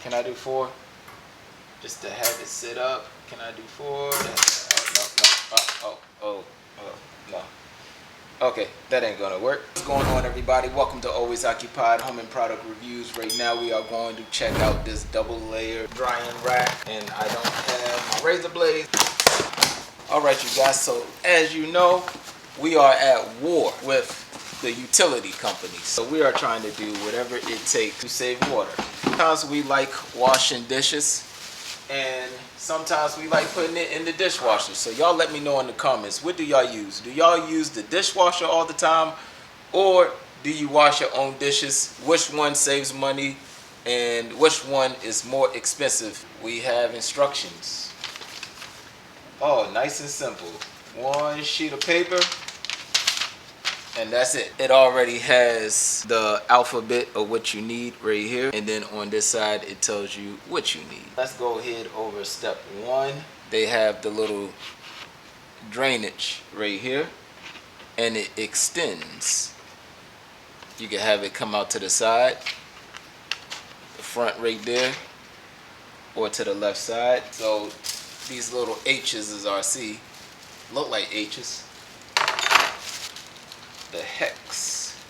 Can I do 4? Just to have it sit up. Can I do 4? Oh, no, no. No. Okay, that ain't gonna work. What's going on, everybody? Welcome to Always Occupied Home and Product Reviews. Right now we are going to check out this double layer drying rack, and I don't have my razor blades. Alright, you guys, so as you know, we are at war with the utility companies. So we are trying to do whatever it takes to save water. Sometimes we like washing dishes, and sometimes we like putting it in the dishwasher. So y'all let me know in the comments, what do y'all use? Do y'all use the dishwasher all the time, or do you wash your own dishes? Which one saves money and which one is more expensive? We have instructions. Oh, nice and simple. One sheet of paper, and that's it. It already has the alphabet of what you need right here. And then on this side, it tells you what you need. Let's go ahead over step 1. They have the little drainage right here, and it extends. You can have it come out to the side, the front right there, or to the left side. So these little H's is RC. Look like H's. The hex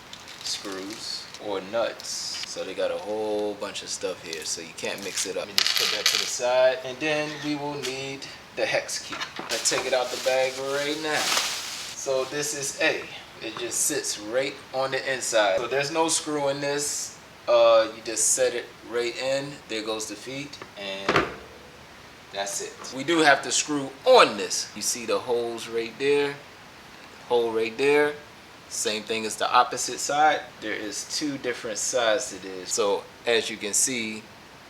screws or nuts. So they got a whole bunch of stuff here, so you can't mix it up. Let me just put that to the side, and then we will need the hex key. Let's take it out the bag right now. So this is A. It just sits right on the inside. So there's no screw in this. You just set it right in. There goes the feet, and that's it. We do have to screw on this. You see the holes right there, hole right there. Same thing as the opposite side. There is 2 different sides to this. So as you can see,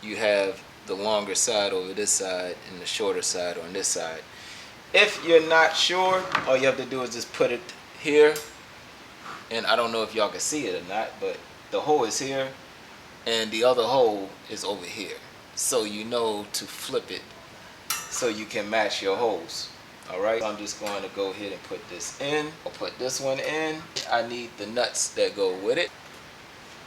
you have the longer side over this side and the shorter side on this side. If you're not sure, all you have to do is just put it here. And I don't know if y'all can see it or not, but the hole is here and the other hole is over here. So you know to flip it so you can match your holes. Alright, so I'm just going to go ahead and put this in. I'll put this one in. I need the nuts that go with it.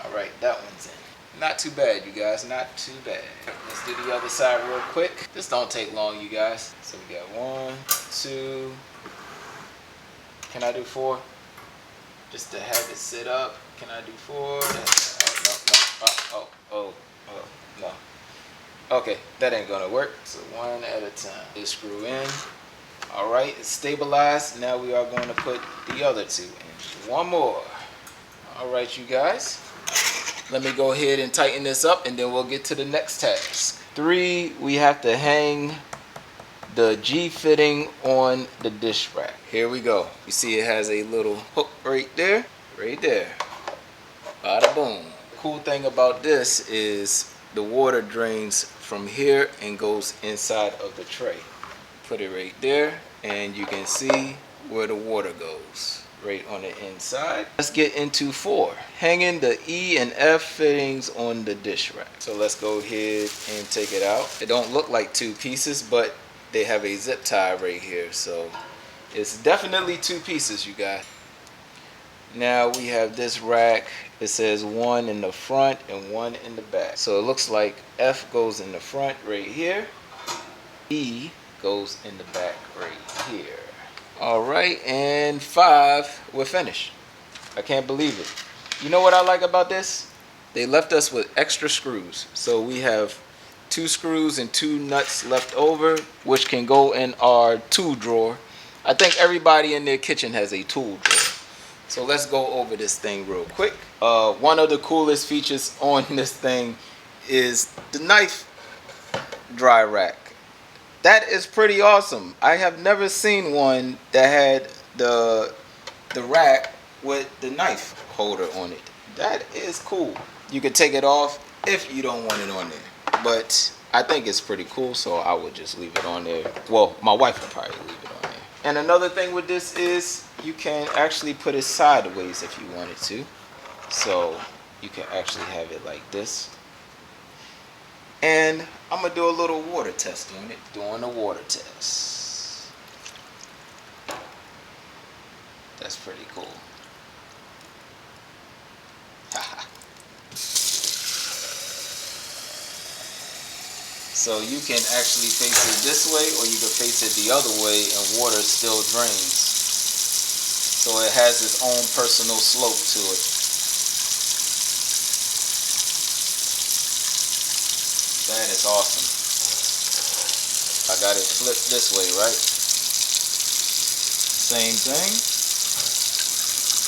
Alright, that one's in. Not too bad, you guys, not too bad. Let's do the other side real quick. This don't take long, you guys. So we got 1, 2. Can I do 4? Just to have it sit up. Can I do 4? Oh, no. No. Okay, that ain't gonna work. So one at a time. Just screw in. Alright, it's stabilized. Now we are going to put the other 2 in. One more. Alright, you guys. Let me go ahead and tighten this up, and then we'll get to the next task. 3, we have to hang the G fitting on the dish rack. Here we go. You see it has a little hook right there. Right there. Bada boom. The cool thing about this is the water drains from here and goes inside of the tray. Put it right there, and you can see where the water goes right on the inside. Let's get into 4, hanging the E and F fittings on the dish rack. So let's go ahead and take it out. It don't look like 2 pieces, but they have a zip tie right here, so it's definitely 2 pieces, you guys. Now we have this rack. It says 1 in the front and 1 in the back. So it looks like F goes in the front right here. E goes in the back right here. Alright, and 5, we're finished. I can't believe it. You know what I like about this? They left us with extra screws. So we have 2 screws and 2 nuts left over, which can go in our tool drawer. I think everybody in their kitchen has a tool drawer. So let's go over this thing real quick. One of the coolest features on this thing is the knife dry rack. That is pretty awesome. I have never seen one that had the rack with the knife holder on it. That is cool. You can take it off if you don't want it on there. But I think it's pretty cool, so I would just leave it on there. Well, my wife would probably leave it on there. And another thing with this is you can actually put it sideways if you wanted to. So you can actually have it like this. And I'm going to do a little water test on it. Doing a water test. That's pretty cool. So you can actually face it this way, or you can face it the other way, and water still drains. So it has its own personal slope to it. That is awesome. I got it flipped this way, right? Same thing.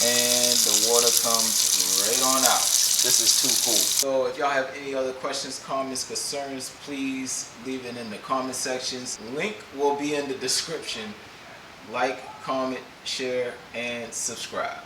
And the water comes right on out. This is too cool. So if y'all have any other questions, comments, concerns, please leave it in the comment sections. Link will be in the description. Like, comment, share, and subscribe.